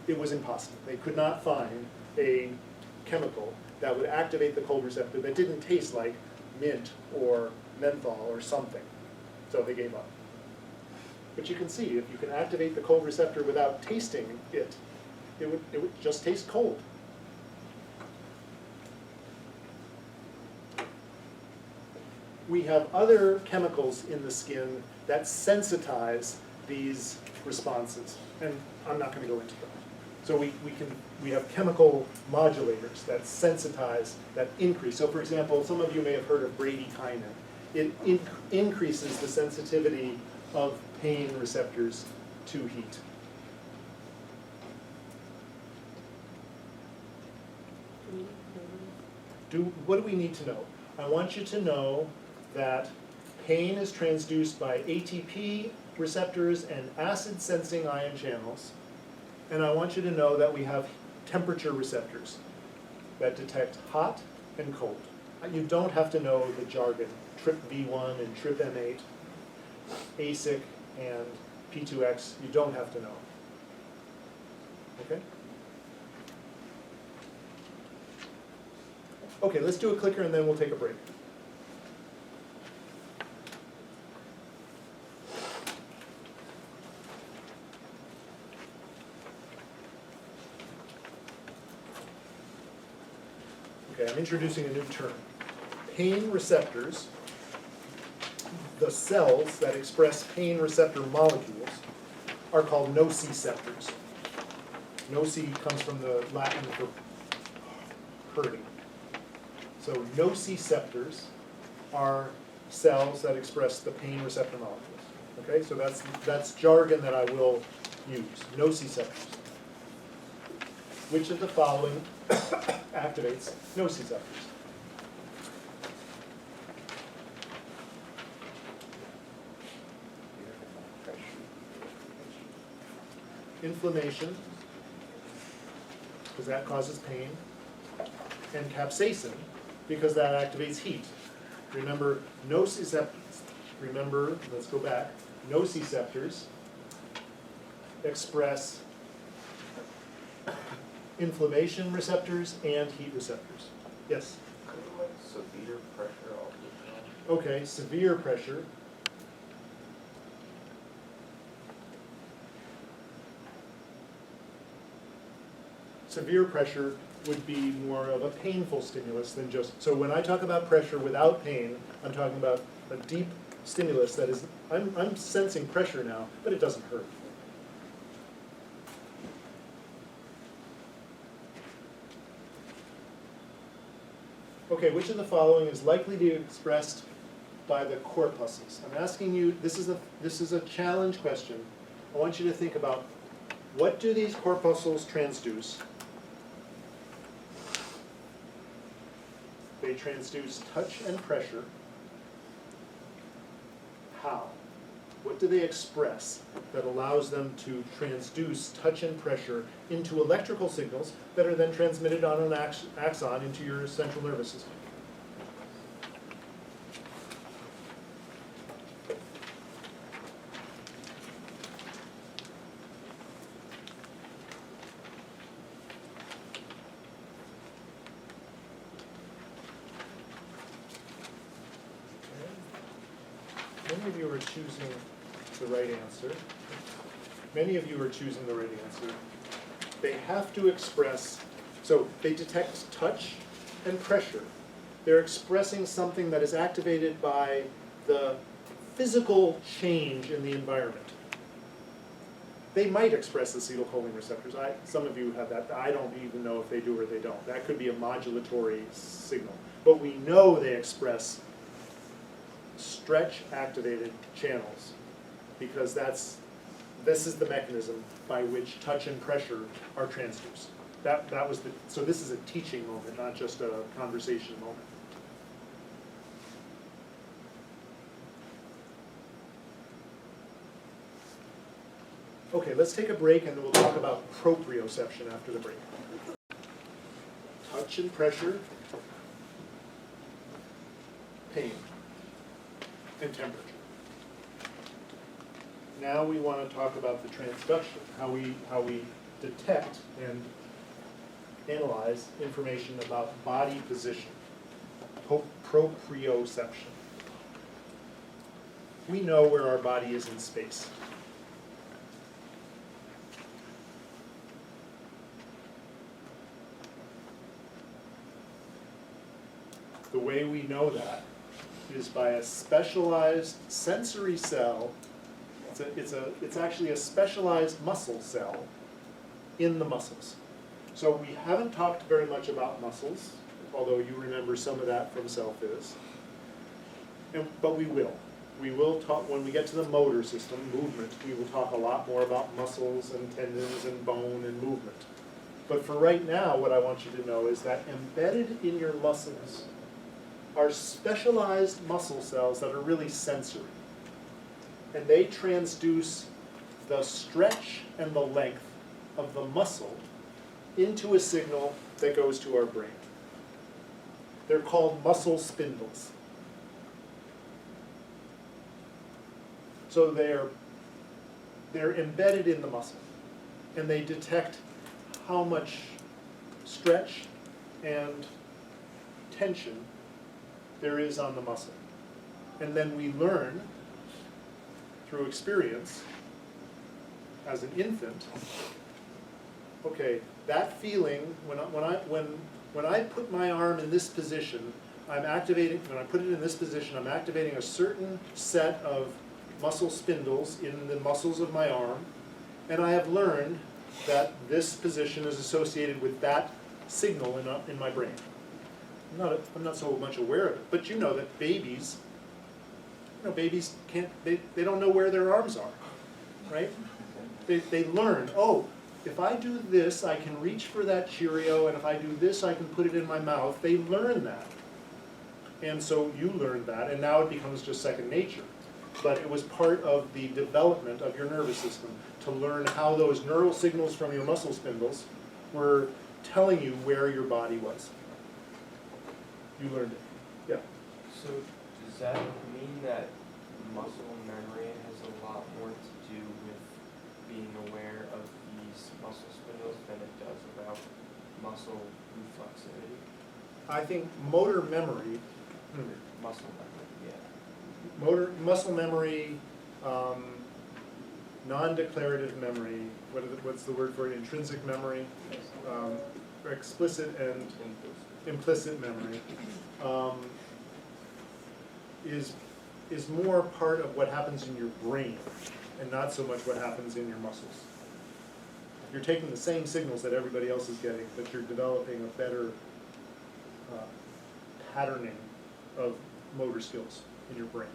It was impossible. They could not find a chemical that would activate the cold receptor that didn't taste like mint or menthol or something. So they gave up. But you can see, if you can activate the cold receptor without tasting it, it would just taste cold. We have other chemicals in the skin that sensitize these responses, and I'm not going to go into them. So we have chemical modulators that sensitize, that increase. So for example, some of you may have heard of bradykinin. It increases the sensitivity of pain receptors to heat. What do we need to know? I want you to know that pain is transduced by ATP receptors and acid-sensing ion channels. And I want you to know that we have temperature receptors that detect hot and cold. You don't have to know the jargon, TRPV1 and TRPM8, ASIC and P2X. You don't have to know. Okay? Okay, let's do a clicker and then we'll take a break. Okay, I'm introducing a new term. Pain receptors, the cells that express pain receptor molecules, are called nociceptors. Noci comes from the Latin for hurting. So nociceptors are cells that express the pain receptor molecules. Okay, so that's jargon that I will use. Nociceptors. Which of the following activates nociceptors? Inflammation, because that causes pain, and capsaicin, because that activates heat. Remember, nociceptors, let's go back, nociceptors express inflammation receptors and heat receptors. Yes? Severe pressure also. Okay, severe pressure. Severe pressure would be more of a painful stimulus than just, so when I talk about pressure without pain, I'm talking about a deep stimulus that is, I'm sensing pressure now, but it doesn't hurt. Okay, which of the following is likely to be expressed by the corpuscles? I'm asking you, this is a challenge question. I want you to think about, what do these corpuscles transduce? They transduce touch and pressure. How? What do they express that allows them to transduce touch and pressure into electrical signals that are then transmitted on an axon into your central nervous system? many of you are choosing the right answer? Many of you are choosing the right answer. They have to express, so they detect touch and pressure. They're expressing something that is activated by the physical change in the environment. They might express acetylcholine receptors. Some of you have that. I don't even know if they do or they don't. That could be a modulatory signal. But we know they express stretch-activated channels because this is the mechanism by which touch and pressure are transduced. So this is a teaching moment, not just a conversation moment. Okay, let's take a break and we'll talk about proprioception after the break. Touch and pressure, pain, and temperature. Now we want to talk about the transduction, how we detect and analyze information about body position, proprioception. We know where our body is in space. The way we know that is by a specialized sensory cell. It's actually a specialized muscle cell in the muscles. So we haven't talked very much about muscles, although you remember some of that from cell phys. But we will. We will talk, when we get to the motor system, movement, we will talk a lot more about muscles and tendons and bone and movement. But for right now, what I want you to know is that embedded in your muscles are specialized muscle cells that are really sensory. And they transduce the stretch and the length of the muscle into a signal that goes to our brain. They're called muscle spindles. So they're embedded in the muscle, and they detect how much stretch and tension there is on the muscle. And then we learn through experience as an infant, okay, that feeling, when I put my arm in this position, when I put it in this position, I'm activating a certain set of muscle spindles in the muscles of my arm, and I have learned that this position is associated with that signal in my brain. I'm not so much aware of it, but you know that babies can't, they don't know where their arms are, right? They learn, oh, if I do this, I can reach for that Cheerio, and if I do this, I can put it in my mouth. They learn that. And so you learned that, and now it becomes just second nature. But it was part of the development of your nervous system to learn how those neural signals from your muscle spindles were telling you where your body was. You learned it. Yeah. So does that mean that muscle memory has a lot more to do with being aware of these muscle spindles than it does about muscle reflexivity? I think motor memory, Muscle memory, yeah. muscle memory, non-declarative memory, what's the word for it? Intrinsic memory, or explicit and implicit memory, is more part of what happens in your brain and not so much what happens in your muscles. You're taking the same signals that everybody else is getting, but you're developing a better patterning of motor skills in your brain.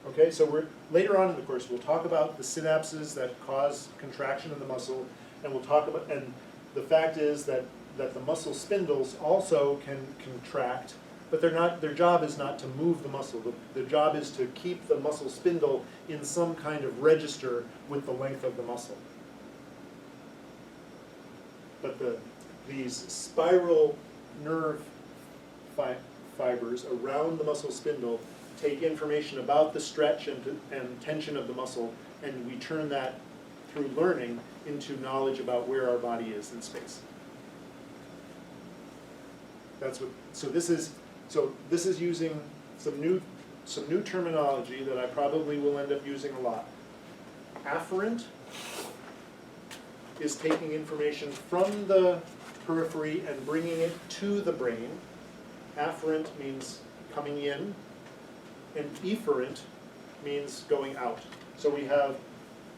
Okay, so later on in the course, we'll talk about the synapses that cause contraction of the muscle, and we'll talk about, and the fact is that the muscle spindles also can contract, but their job is not to move the muscle. The job is to keep the muscle spindle in some kind of register with the length of the muscle. But these spiral nerve fibers around the muscle spindle take information about the stretch and tension of the muscle, and we turn that through learning into knowledge about where our body is in space. That's what, so this is using some new terminology that I probably will end up using a lot. Afferent is taking information from the periphery and bringing it to the brain. Afferent means coming in, and efferent means going out. So we have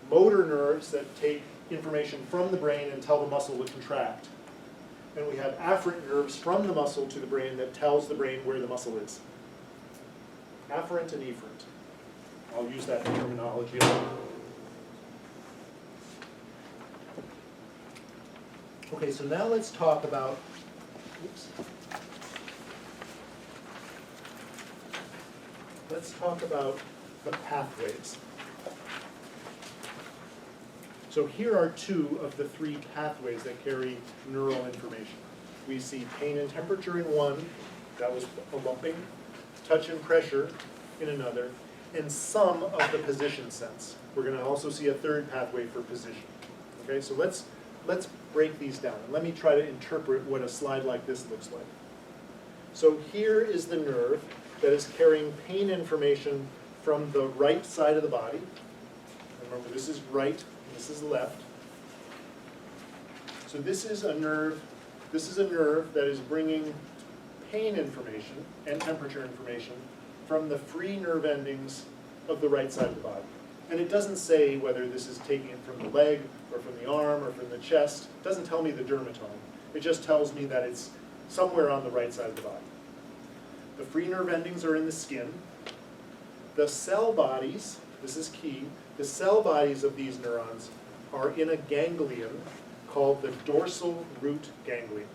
motor nerves that take information from the brain and tell the muscle to contract. And we have afferent nerves from the muscle to the brain that tells the brain where the muscle is. Afferent and efferent. I'll use that terminology a lot. Okay, so now let's talk about, let's talk about the pathways. So here are two of the three pathways that carry neural information. We see pain and temperature in one, that was a lumping, touch and pressure in another, and some of the position sense. We're going to also see a third pathway for position. Okay, so let's break these down. And let me try to interpret what a slide like this looks like. So here is the nerve that is carrying pain information from the right side of the body. Remember, this is right, this is left. So this is a nerve that is bringing pain information and temperature information from the free nerve endings of the right side of the body. And it doesn't say whether this is taking it from the leg or from the arm or from the chest. It doesn't tell me the dermatome. It just tells me that it's somewhere on the right side of the body. The free nerve endings are in the skin. The cell bodies, this is key, the cell bodies of these neurons are in a ganglion called the dorsal root ganglion.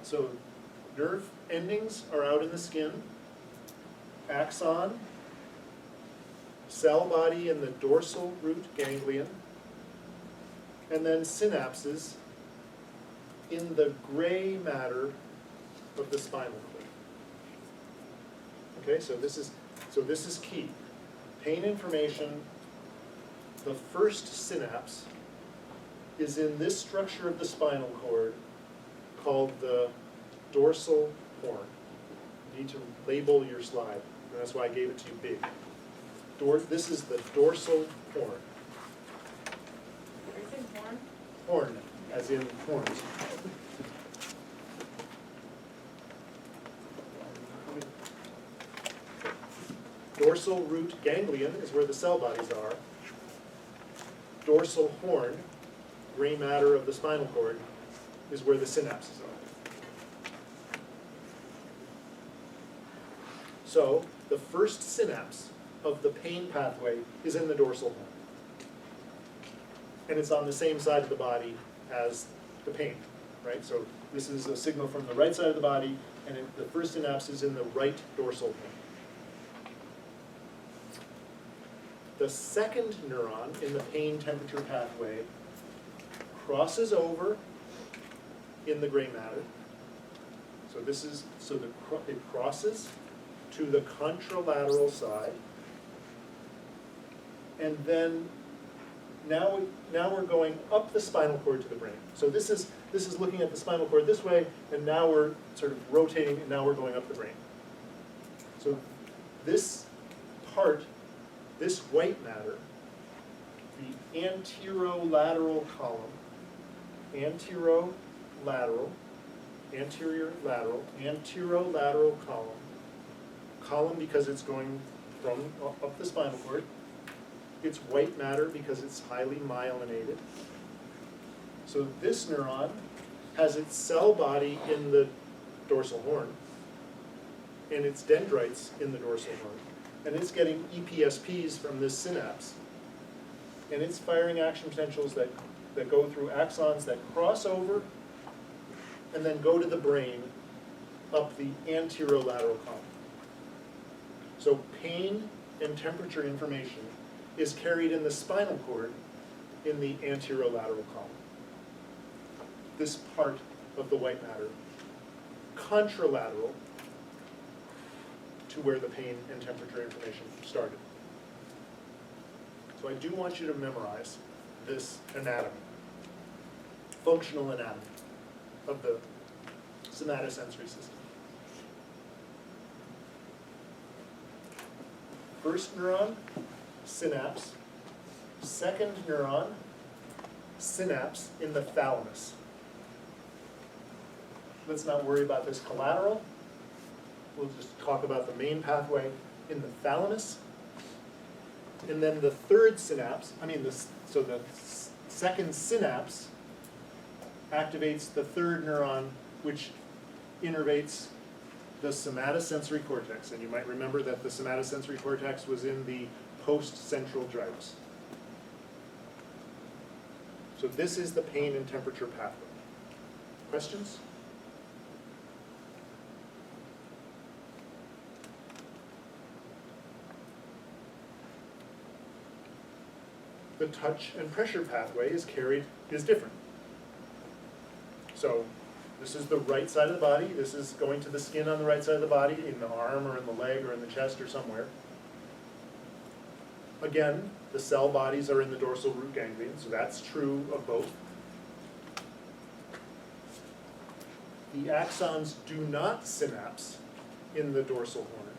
So nerve endings are out in the skin, axon, cell body in the dorsal root ganglion, and then synapses in the gray matter of the spinal cord. Okay, so this is key. Pain information, the first synapse is in this structure of the spinal cord called the dorsal horn. You need to label your slide, and that's why I gave it to you big. This is the dorsal horn. Are you saying horn? Horn, as in horns. Dorsal root ganglion is where the cell bodies are. Dorsal horn, gray matter of the spinal cord, is where the synapses are. So the first synapse of the pain pathway is in the dorsal horn. And it's on the same side of the body as the pain, right? So this is a signal from the right side of the body, and the first synapse is in the right dorsal horn. The second neuron in the pain temperature pathway crosses over in the gray matter. So it crosses to the contralateral side, and then now we're going up the spinal cord to the brain. So this is looking at the spinal cord this way, and now we're sort of rotating, and now we're going up the brain. So this part, this white matter, the anterolateral column, anterior lateral column because it's going from up the spinal cord. It's white matter because it's highly myelinated. So this neuron has its cell body in the dorsal horn, and its dendrites in the dorsal horn. And it's getting EPSPs from this synapse. And it's firing action potentials that go through axons that cross over and then go to the brain up the anterolateral column. So pain and temperature information is carried in the spinal cord in the anterolateral column. This part of the white matter, contralateral to where the pain and temperature information started. So I do want you to memorize this anatomy. functional anatomy of the somatosensory system. First neuron, synapse. Second neuron, synapse in the thalamus. Let's not worry about this collateral. We'll just talk about the main pathway in the thalamus. And then the third synapse, so the second synapse activates the third neuron, which innervates the somatosensory cortex. And you might remember that the somatosensory cortex was in the post-central gyrus. So this is the pain and temperature pathway. Questions? The touch and pressure pathway is different. So this is the right side of the body. This is going to the skin on the right side of the body, in the arm or in the leg or in the chest or somewhere. Again, the cell bodies are in the dorsal root ganglion, so that's true of both. The axons do not synapse in the dorsal horn.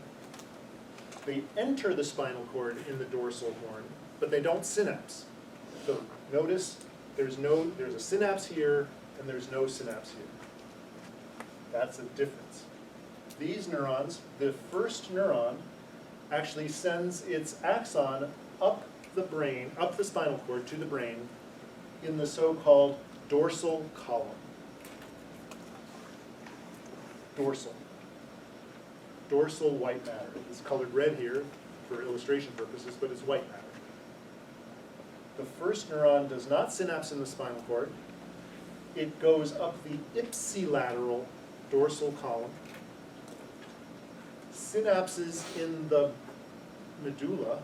They enter the spinal cord in the dorsal horn, but they don't synapse. So notice there's a synapse here and there's no synapse here. That's a difference. These neurons, the first neuron actually sends its axon up the brain, up the spinal cord to the brain in the so-called dorsal column. Dorsal. Dorsal white matter. It's colored red here for illustration purposes, but it's white matter. The first neuron does not synapse in the spinal cord. It goes up the ipsilateral dorsal column, synapses in the medulla,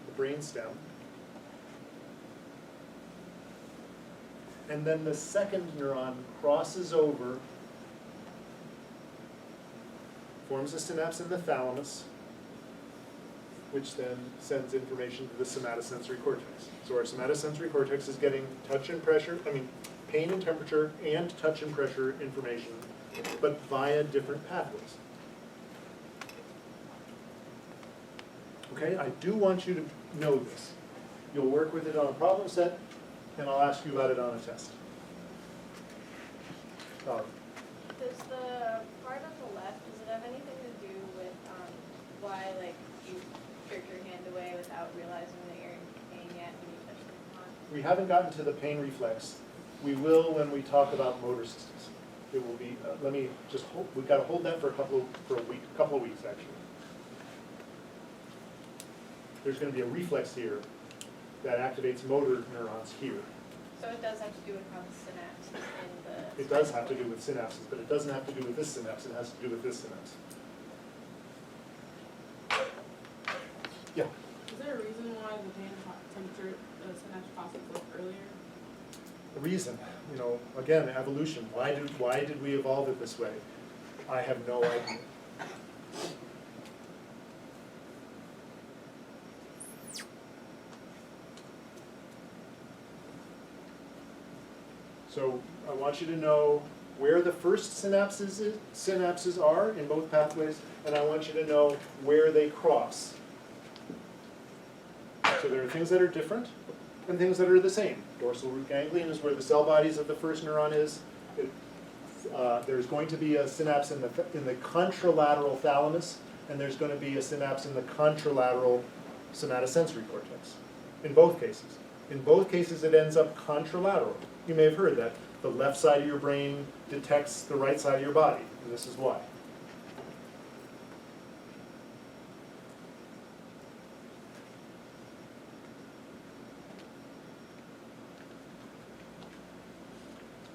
the brainstem, and then the second neuron crosses over, forms a synapse in the thalamus, which then sends information to the somatosensory cortex. So our somatosensory cortex is getting touch and pressure, pain and temperature and touch and pressure information, but via different pathways. Okay, I do want you to know this. You'll work with it on a problem set, and I'll ask you about it on a test. Does the part on the left, does it have anything to do with why you jerk your hand away without realizing that you're in pain yet when you touch the pond? We haven't gotten to the pain reflex. We will when we talk about motor systems. It will be, let me just hold, we've got to hold that for a couple of weeks actually. There's going to be a reflex here that activates motor neurons here. So it does have to do with how the synapses in the... It does have to do with synapses, but it doesn't have to do with this synapse, it has to do with this synapse. Yeah? Is there a reason why the pain temperature synapse process was earlier? The reason, again, evolution. Why did we evolve it this way? I have no idea. So I want you to know where the first synapses are in both pathways, and I want you to know where they cross. So there are things that are different and things that are the same. Dorsal root ganglion is where the cell bodies of the first neuron is. There's going to be a synapse in the contralateral thalamus, and there's going to be a synapse in the contralateral somatosensory cortex, in both cases. In both cases, it ends up contralateral. You may have heard that the left side of your brain detects the right side of your body, and this is why.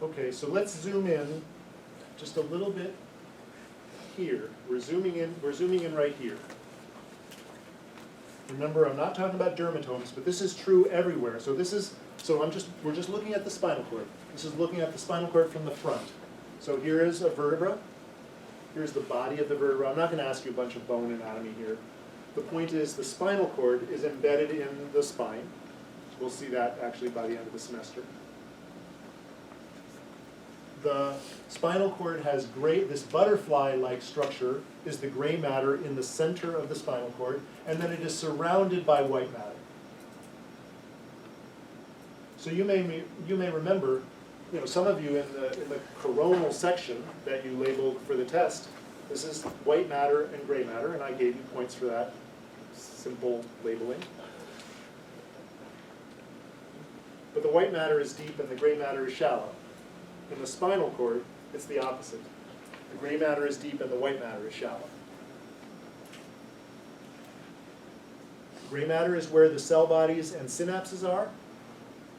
Okay, so let's zoom in just a little bit here. We're zooming in right here. Remember, I'm not talking about dermatomes, but this is true everywhere. So we're just looking at the spinal cord. This is looking at the spinal cord from the front. So here is a vertebra. Here's the body of the vertebra. I'm not going to ask you a bunch of bone anatomy here. The point is the spinal cord is embedded in the spine. We'll see that actually by the end of the semester. the spinal cord has gray, this butterfly-like structure is the gray matter in the center of the spinal cord, and then it is surrounded by white matter. So you may remember, some of you in the coronal section that you labeled for the test, this is white matter and gray matter, and I gave you points for that simple labeling. But the white matter is deep and the gray matter is shallow. In the spinal cord, it's the opposite. The gray matter is deep and the white matter is shallow. Gray matter is where the cell bodies and synapses are,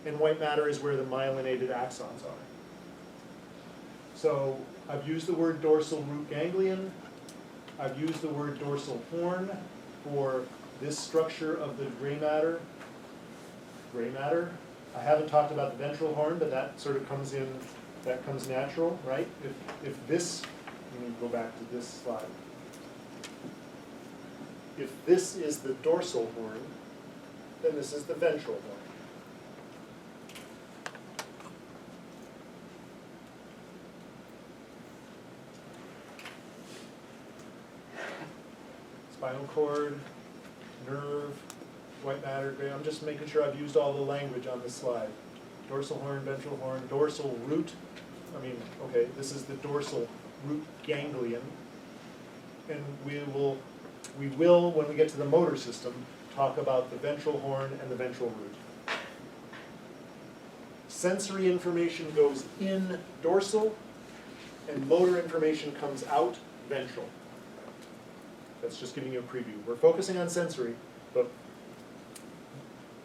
and white matter is where the myelinated axons are. So I've used the word dorsal root ganglion. I've used the word dorsal horn for this structure of the gray matter. Gray matter. I haven't talked about the ventral horn, but that sort of comes in, that comes natural, right? If this, let me go back to this slide. If this is the dorsal horn, then this is the ventral horn. Spinal cord, nerve, white matter, gray. I'm just making sure I've used all the language on this slide. Dorsal horn, ventral horn, dorsal root. This is the dorsal root ganglion. And we will, when we get to the motor system, talk about the ventral horn and the ventral root. Sensory information goes in dorsal, and motor information comes out ventral. That's just giving you a preview. We're focusing on sensory, but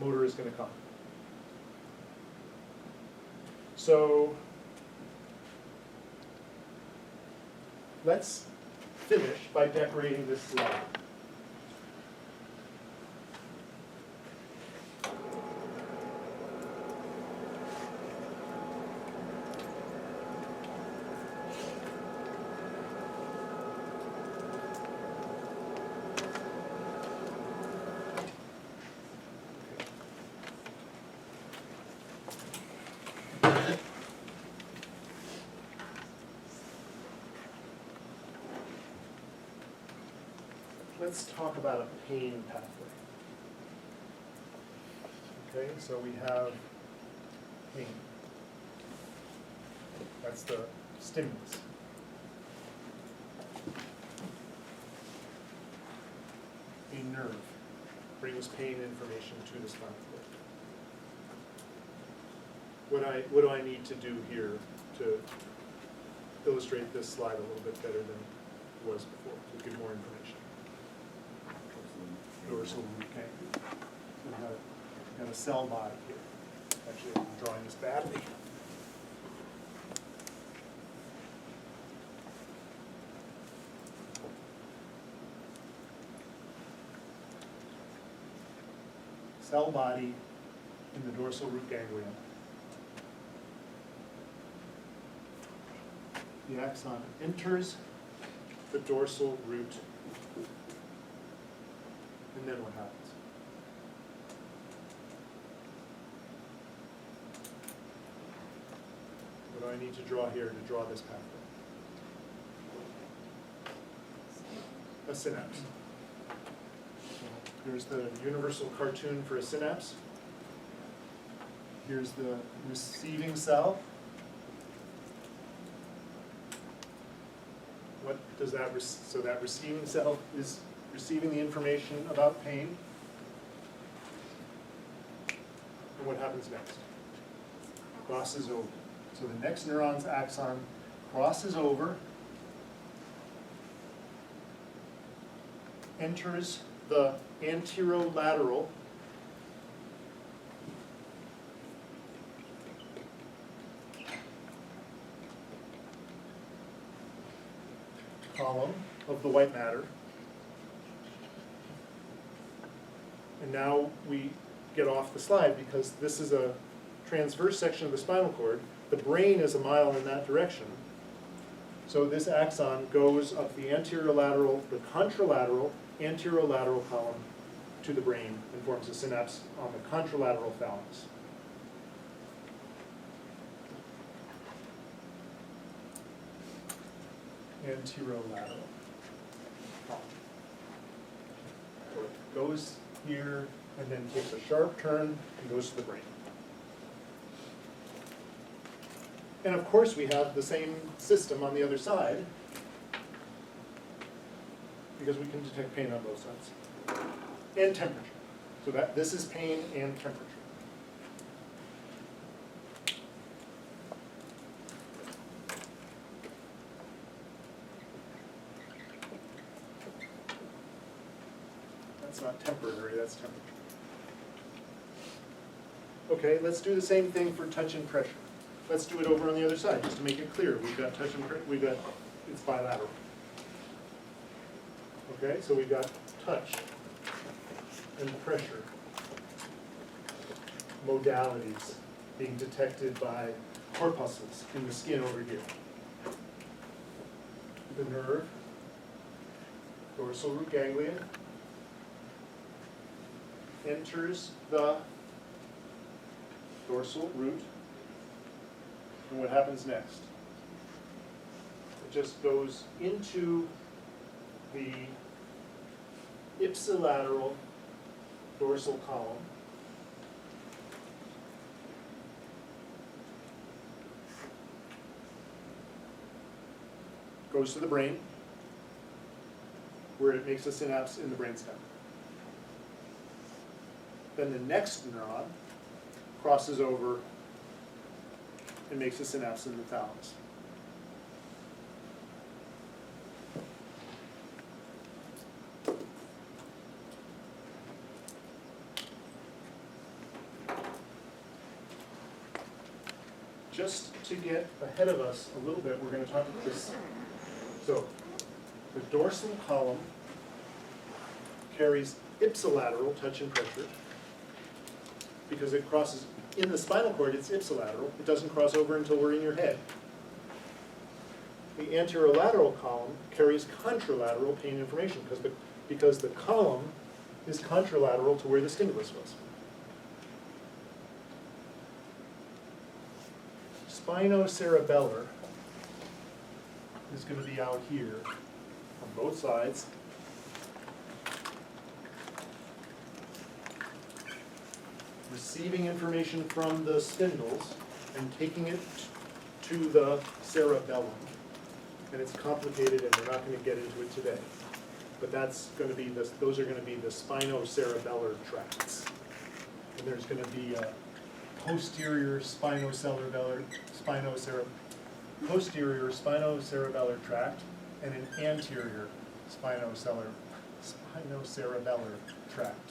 motor is going to come. So let's finish by decorating this slide. Let's talk about a pain pathway. Okay, so we have pain. That's the stimulus. A nerve brings pain information to the spinal cord. What do I need to do here to illustrate this slide a little bit better than it was before, to give more information? Dorsal root ganglion. So we've got a cell body here. Actually, I'm drawing this badly. Cell body in the dorsal root ganglion. The axon enters the dorsal root. And then what happens? What do I need to draw here to draw this pathway? A synapse. So here's the universal cartoon for a synapse. Here's the receiving cell. What does that, so that receiving cell is receiving the information about pain. And what happens next? Crosses over. So the next neuron's axon crosses over, enters the anterolateral column of the white matter. And now we get off the slide because this is a transverse section of the spinal cord. The brain is a mile in that direction. So this axon goes up the anterolateral, the contralateral, anterolateral column to the brain and forms a synapse on the contralateral thalamus. anterolateral column. Goes here and then takes a sharp turn and goes to the brain. And of course, we have the same system on the other side, because we can detect pain on both sides. And temperature. So that this is pain and temperature. That's not temporary, that's temperature. Okay, let's do the same thing for touch and pressure. Let's do it over on the other side, just to make it clear. We've got touch and it's bilateral. Okay, so we've got touch and pressure modalities being detected by corpuscles in the skin over here. The nerve, dorsal root ganglion, enters the dorsal root. And what happens next? It just goes into the ipsilateral dorsal column. Goes to the brain, where it makes a synapse in the brainstem. Then the next neuron crosses over and makes a synapse in the thalamus. Just to get ahead of us a little bit, we're going to talk about this. So, the dorsal column carries ipsilateral touch and pressure because it crosses, in the spinal cord it's ipsilateral, it doesn't cross over until we're in your head. The anterolateral column carries contralateral pain information because the column is contralateral to where the stimulus was. Spinocerebellar is going to be out here on both sides. Receiving information from the spindles and taking it to the cerebellum. And it's complicated and we're not going to get into it today. But that's going to be those are going to be the spinocerebellar tracts. And there's going to be a posterior spinocerebellar tract and an anterior spinocerebellar tract.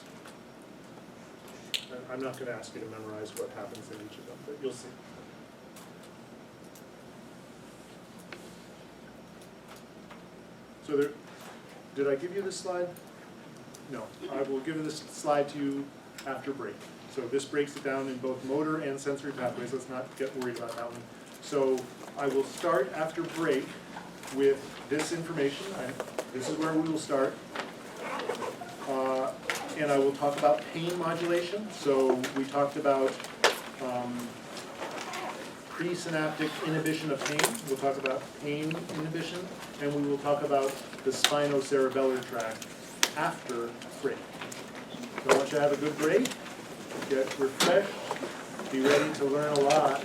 I'm not going to ask you to memorize what happens in each of them, but you'll see. So did I give you this slide? No, I will give this slide to you after break. So this breaks it down in both motor and sensory pathways. Let's not get worried about that one. So I will start after break with this information. This is where we will start. And I will talk about pain modulation. So we talked about presynaptic inhibition of pain. We'll talk about pain inhibition. And we will talk about the spinocerebellar tract after break. So I want you to have a good break. Get refreshed, be ready to learn a lot,